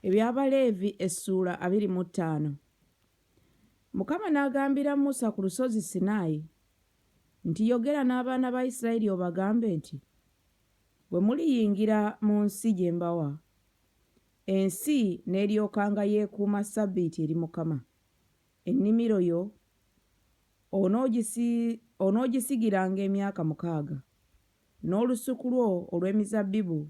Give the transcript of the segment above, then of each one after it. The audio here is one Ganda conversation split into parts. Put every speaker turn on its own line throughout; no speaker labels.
Eby'Abaleevi essula 25. Mukama n'agambira Musa ku lusozi Sinaayi nti yogera n'abaana ba Isirayiri obagambe nti bwe muliyingira mu nsi gye mbawa, ensi n'eryokanga yeekuuma Ssabbiiti eri Mukama. Ennimiro yo onoogisigiranga emyaka 6, n'olusuku lwo olw'emizabbibu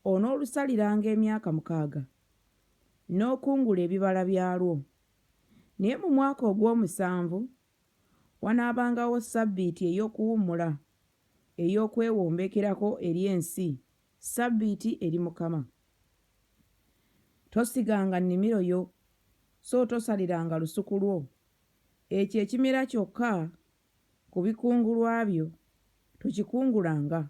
onoolusaliranga emyaka 6, n'okungula ebibala byalwo. Naye mu mwaka ogw'omusanvu wanaabangawo Ssabbiiti ey'okuwummula, ey'okwewombekerako eri ensi, Ssabbiiti eri Mukama. Tosiganga nnimiro yo, so tosaliranga lusuku lwo. Ekyo ekimera kyokka ku bikungulwa byo tokikungulanga,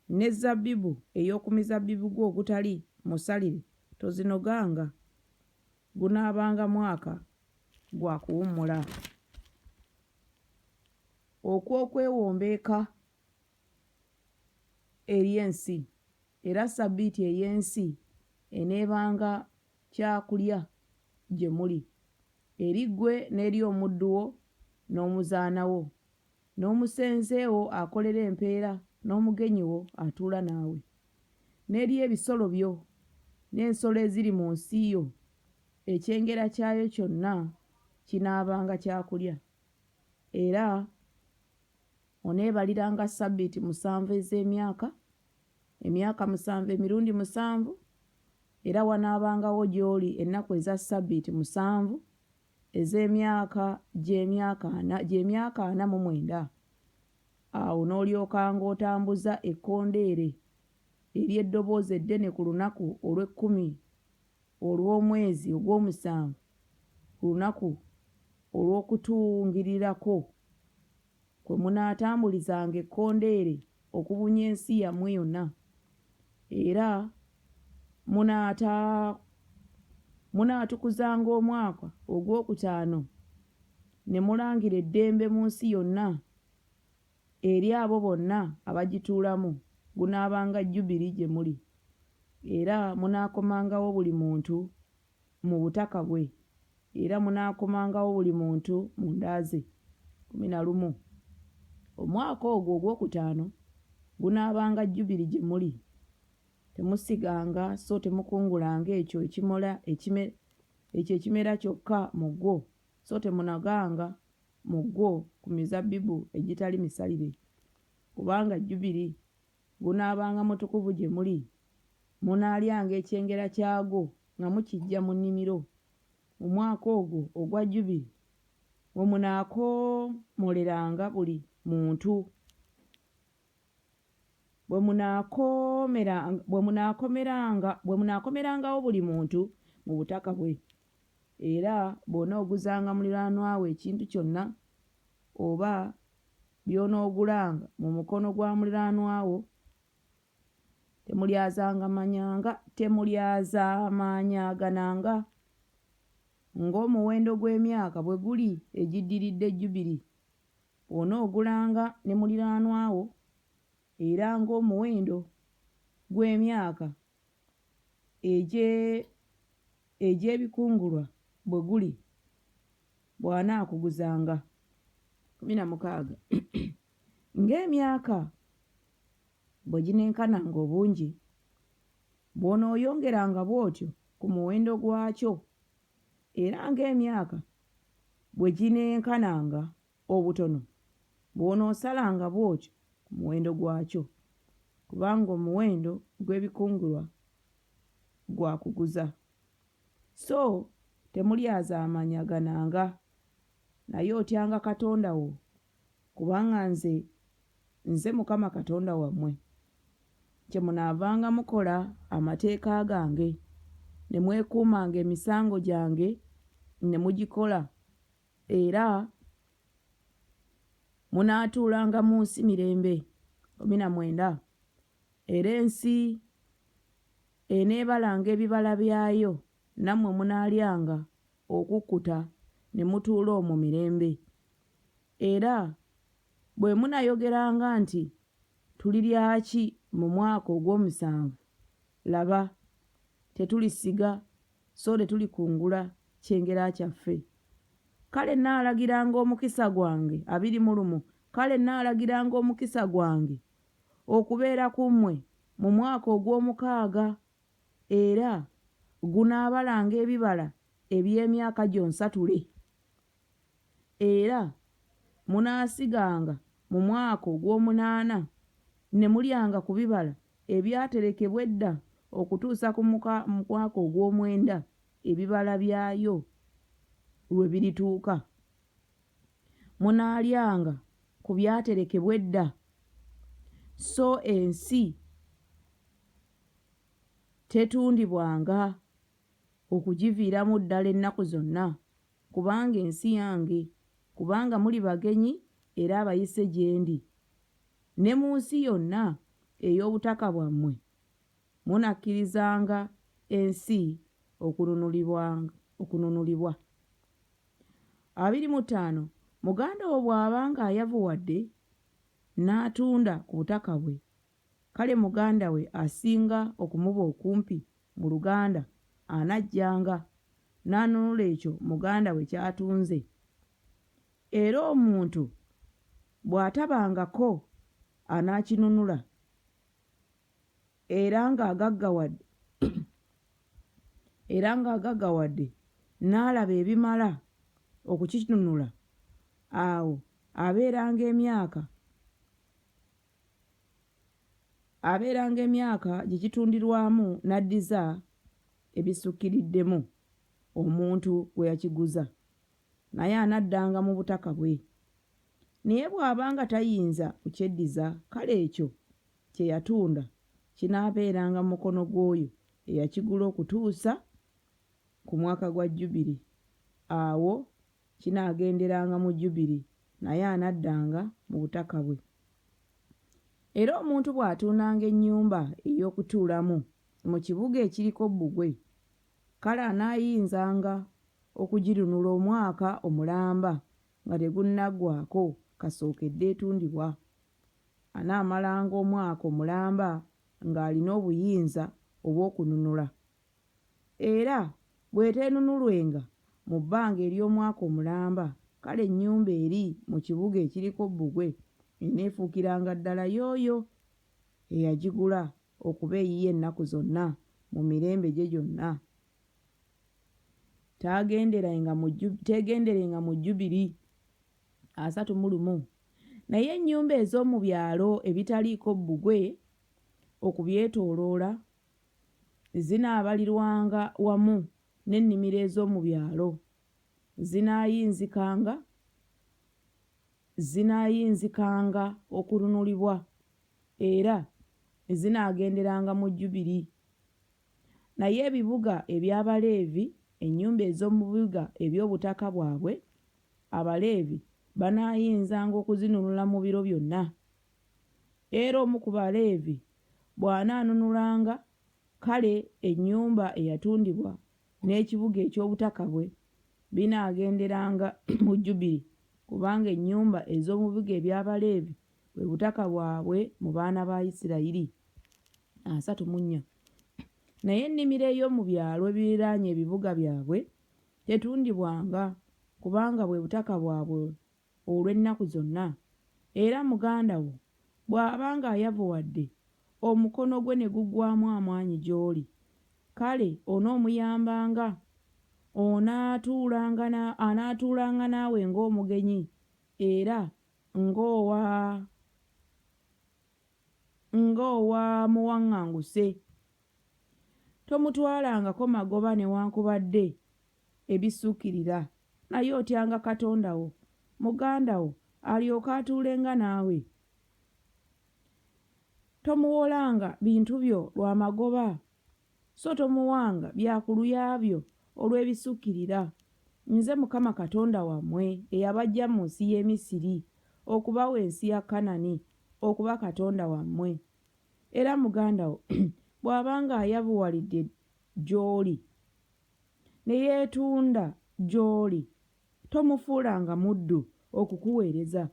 ne zabbibu ey'oku mizabbibu gwo ogutali musalire tozinoganga. Gunaabanga mwaka gwa kuwummula okw'okwewombeeka eri ensi, era Ssabbiiti ey'ensi eneebanga kyakulya gye muli, eri ggwe n'eri omuddu wo n'omuzaana wo, n'omusenze wo akolera empeera, n'omugenyi wo atuula naawe, n'eri ebisolo byo n'ensolo eziri mu nsi yo. Ekyengera kyayo kyonna kinaabanga kyakulya. Era oneebaliranga Ssabbiiti 7 ez'emyaka, emyaka 7 emirundi 7, era wanaabangawo gy'oli ennaku eza Ssabbiiti 7 ez'emyaka gy'emyaka 49. Awo n'olyokanga otambuza ekkondeere ery'eddoboozi eddene ku lunaku olw'ekkumi olw'omwezi ogw'omusanvu, ku lunaku olw'okutungirirako, kwe munaatambulizanga ekkondeere okubunya ensi yammwe yonna. Era munaatukuzanga omwaka ogwokutaano ne mulangira eddembe mu nsi yonna eri abo bonna abagituulamu. Gunaabanga Jjubiri gye muli. Era munaakomangawo buli muntu mu butaka bwe, era munaakomangawo buli muntu mu nda ze. 11. Omwaka ogwo ogwokutaano gunaabanga Jjubiri gye muli. Temusiganga so temukungulanga ekyo ekimera kyokka mu gwo, so temunaganga mu gwo ku mizabbibu egitali misalire, kubanga Jjubiri gunaabanga mutukuvu gye muli. Munaalyanga ekyengera kyagwo nga mukiggya mu nnimiro. Mu mwaka ogwo ogwa Jjubiri mwe munaakoomoleranga buli muntu, bwe munaakomerangawo buli muntu mu butaka bwe. Era bw'onooguzanga muliraanwa wo ekintu kyonna oba by'onoogulanga mu mukono gwa muliraanwa wo, temulyazaamanyagananga ng'omuwendo gw'emyaka bwe guli egiddiridde Jjubiri. Bw'onoogulanga ne muliraanwa wo, era ng'omuwendo gw'emyaka egy'ebikungulwa bwe guli bw'anaakuguzanga. 16. Ng'emyaka bwe ginenkananga obungi, bw'onooyongeranga bw'otyo ku muwendo gwakyo, era ng'emyaka bwe ginenkananga obutono, bw'onoosalanga bw'otyo ku muwendo gwakyo, kubanga omuwendo gw'ebikungulwa gwa kuguza. So temulyazaamanyagananga, naye otyanga Katonda wo, kubanga nze Mukama Katonda wammwe. Kyemunaavanga mukola amateeka gange, ne mwekuumanga emisango gyange ne mugikola, era munaatuulanga mu nsi mirembe. 19. Era ensi eneebalanga ebibala byayo, nammwe munaalyanga okukkuta ne mutuula omwo mirembe. Era bwe munaayogeranga nti tulirya ki mu mwaka ogw'omusanvu, laba tetulisiga so tetulikungula kyengera kyaffe. Kale nnaalagiranga omukisa gwange 21 kale nnaalagiranga omukisa gwange okubeera ku mmwe mu mwaka ogw'omukaaga era gunaabalanga ebibala eby'emyaka gyonsatule era munaasiganga mu mwaka ogw'omunaana ne mulyanga ku bibala ebyaterekebwa edda okutuusa ku mwaka ogw'omwenda ebibala byayo lwe birituuka. Munaalyanga ku byaterekebwa edda, so ensi tetundibwanga okugiviiramu ddala ennaku zonna, kubanga ensi yange, kubanga muli bagenyi era abayise gye ndi. Ne mu nsi yonna ey'obutaka bwammwe munakkirizanga ensi okununulibwa. 25 Muganda wo bw'abanga ayavuwadde n'atunda ku butaka bwe, kale muganda we asinga okumuba okumpi mu luganda anajjanga n'anunula ekyo muganda we ky'atunze. Era omuntu bw'atabangako anaakinunula era ng'agaggawadde n'alaba ebimala okukinunula, awo abeeranga emyaka gye kitundirwamu n'addiza ebisukkiriddemu omuntu gwe yakiguza, naye anaddanga mu butaka bwe. Naye bw'abanga tayinza kukyeddiza, kale ekyo kye yatunda kinaabeeranga mu mukono gw'oyo eyakigula okutuusa ku mwaka gwa Jjubiri. Awo kinaagenderanga mu Jjubiri, naye anaddanga mu butaka bwe. Era omuntu bw'atuunanga ennyumba ey'okutuulamu mu kibuga ekiriko bbugwe, kale anaayinzanga okugirinula omwaka omulamba nga tegunnaggwaako kasookedde etundibwa. Anaamalanga omwaka omulamba ng'alina obuyinza obw'okununula. Era bw'eteenunulwenga mu bbanga ery'omwaka omulamba, kale ennyumba eri mu kibuga ekiriko bbugwe eneefuukiranga ddala y'oyo eyagigula okuba eyiye ennaku zonna mu mirembe gye gyonna. Teegenderenga mu Jjubiri 31. Naye ennyumba ez'omu byalo ebitaliiko bbugwe okubyetooloola zinaabalirwanga wamu n'ennimiro ez'omu byalo. Zinaayinzikanga okununulibwa era zinaagenderanga mu Jjubiri. Naye ebibuga eby'Abaleevi, ennyumba ez'omu bibuga eby'obutaka bwabwe, Abaleevi banaayinzanga okuzinunula mu biro byonna. Era omu ku Baleevi bw'anaanunulanga, kale ennyumba eyatundibwa n'ekibuga eky'obutaka bwe binaagenderanga mu Jjubiri, kubanga ennyumba ez'omu bibuga eby'Abaleevi bwe butaka bwabwe mu baana ba Isirayiri. 34. Naye ennimiro ey'omu byalo ebiriraanye ebibuga byabwe tetundibwanga, kubanga bwe butaka bwabwe olw'ennaku zonna. Era muganda wo bw'abanga ayavuwadde omukono gwe ne guggwaamu amaanyi gy'oli, kale onoomuyambanga, anaatuulanga naawe ng'omugenyi era ng'owa muwaŋŋanguse. Tomutwalangako magoba newankubadde ebisukkirira, naye otyanga Katonda wo, muganda wo alyoke atuulenga naawe. Tomuwolanga bintu byo lwa magoba, so tomuwanga byakuluya byo olw'ebisukkirira. Nze Mukama Katonda wammwe eyabaggya mu nsi y'e Misiri okubawa ensi ya Kanani okuba Katonda wammwe. Era muganda wo bw'abanga ayavuwalidde gy'oli ne yeetunda gy'oli, tomufuulanga muddu okukuweereza.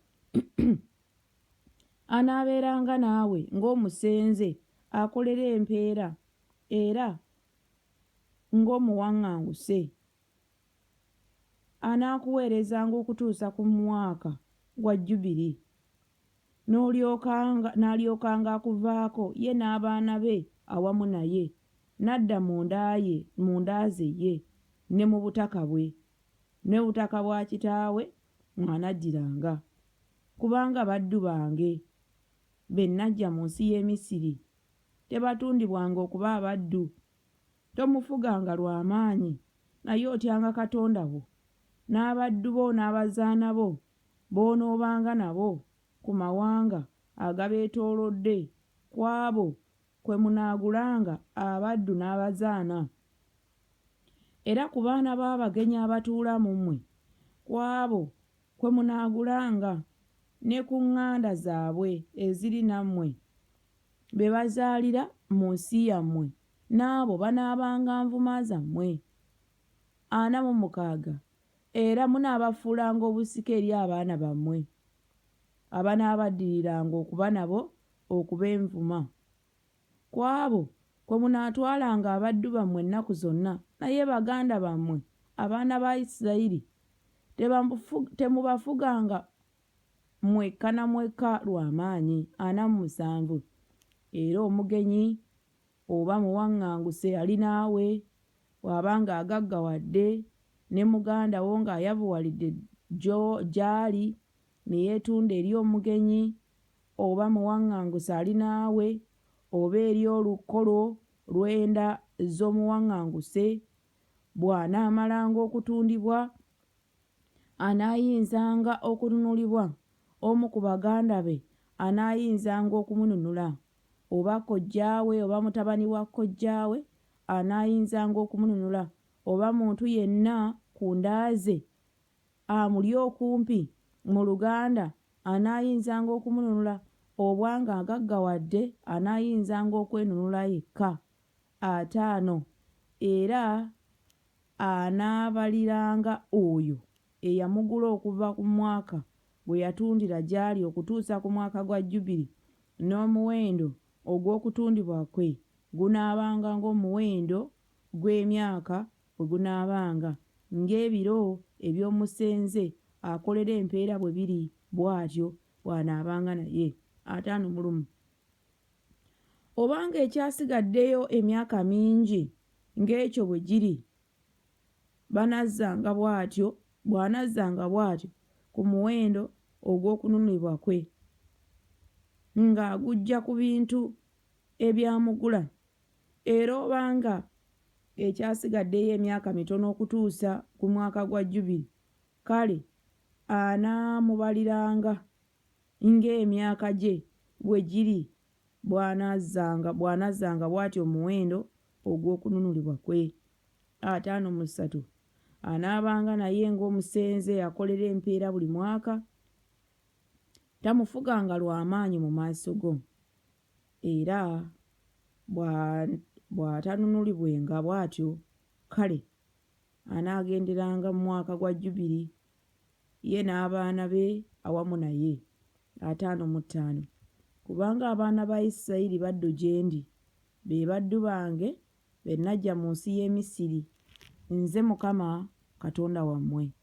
Anaabeeranga naawe ng'omusenze akolera empeera, era ng'omuwaŋŋanguse anaakuweerezanga okutuusa ku mwaka gwa Jjubiri n'alyokanga akuvaako ye n'abaana be awamu naye n'adda mu ndaaze ye ne mu butaka bwe n'obutaka bwa kitaawe mwanaddiranga kubanga baddu bange be najja mu nsi y'e Misiri tebatundibwanga okuba abaddu. Tomufuganga lw'amaanyi naye otyanga Katonda wo n'abaddu bo n'abazaana bo b'onoobanga nabo ku mawanga agabeetoolodde ku abo kwe munaagulanga abaddu n'abazaana era ku baana b'abagenyi abatuula mu mmwe ku abo kwe munaagulanga ne ku ŋŋanda zaabwe eziri nammwe be bazaalira mu nsi yammwe n'abo banaabanga nvuma zammwe 46 era munaabafuulanga obusika eri abaana bammwe abanaabaddiriranga okuba nabo okuba envuma ku abo kwe munaatwalanga abaddu bammwe ennaku zonna naye baganda bammwe abaana ba Isirayiri temubafuganga mwekka na mwekka lw'amaanyi 47 era omugenyi oba muwaŋŋanguse ali naawe bw'abanga agaggawadde ne muganda wo ng'ayavuwalidde gy'ali ne yeetunda eri omugenyi oba muwaŋŋanguse ali naawe oba eri olukolo lw'enda z'omuwaŋŋanguse bw'anaamalanga okutundibwa anaayinzanga okununulibwa omu ku baganda be anaayinzanga okumununula oba kojjaawe oba mutabani wa kojjaawe anaayinzanga okumununula oba muntu yenna ku ndaaze amuli okumpi mu luganda anaayinzanga okumununula obwanga agaggawadde anaayinzanga okwenunula yekka 50 era anaabaliranga oyo eyamugula okuva ku mwaka bwe yatundira gy'ali okutuusa ku mwaka gwa Jjubiri n'omuwendo ogw'okutundibwa kwe gunaabanga ng'omuwendo gw'emyaka bwe gunaabanga ng'ebiro eby'omusenze akolera empeera bwe biri bw'atyo bw'anaabanga naye 51 obanga ekyasigaddeyo emyaka mingi ng'ekyo bwe giri bw'anazzanga bw'atyo ku muwendo ogw'okununulibwa kwe ng'agujja ku bintu ebyamugula era obanga ekyasigaddeyo emyaka mitono okutuusa ku mwaka gwa Jjubiri kale anaamubaliranga ng'emyaka gye bwe giri bw'anazzanga bw'atyo omuwendo ogw'okununulibwa kwe 53 anaabanga naye ng'omusenze akolera empeera buli mwaka tamufuganga lw'amaanyi mu maaso go era bw'atanunulibwenga bw'atyo kale anaagenderanga mu mwaka gwa Jjubiri ye n'abaana be awamu naye 55 kubanga abaana ba Isirayiri baddu gye ndi be baddu bange be najja mu nsi y'e Misiri nze Mukama Katonda wammwe.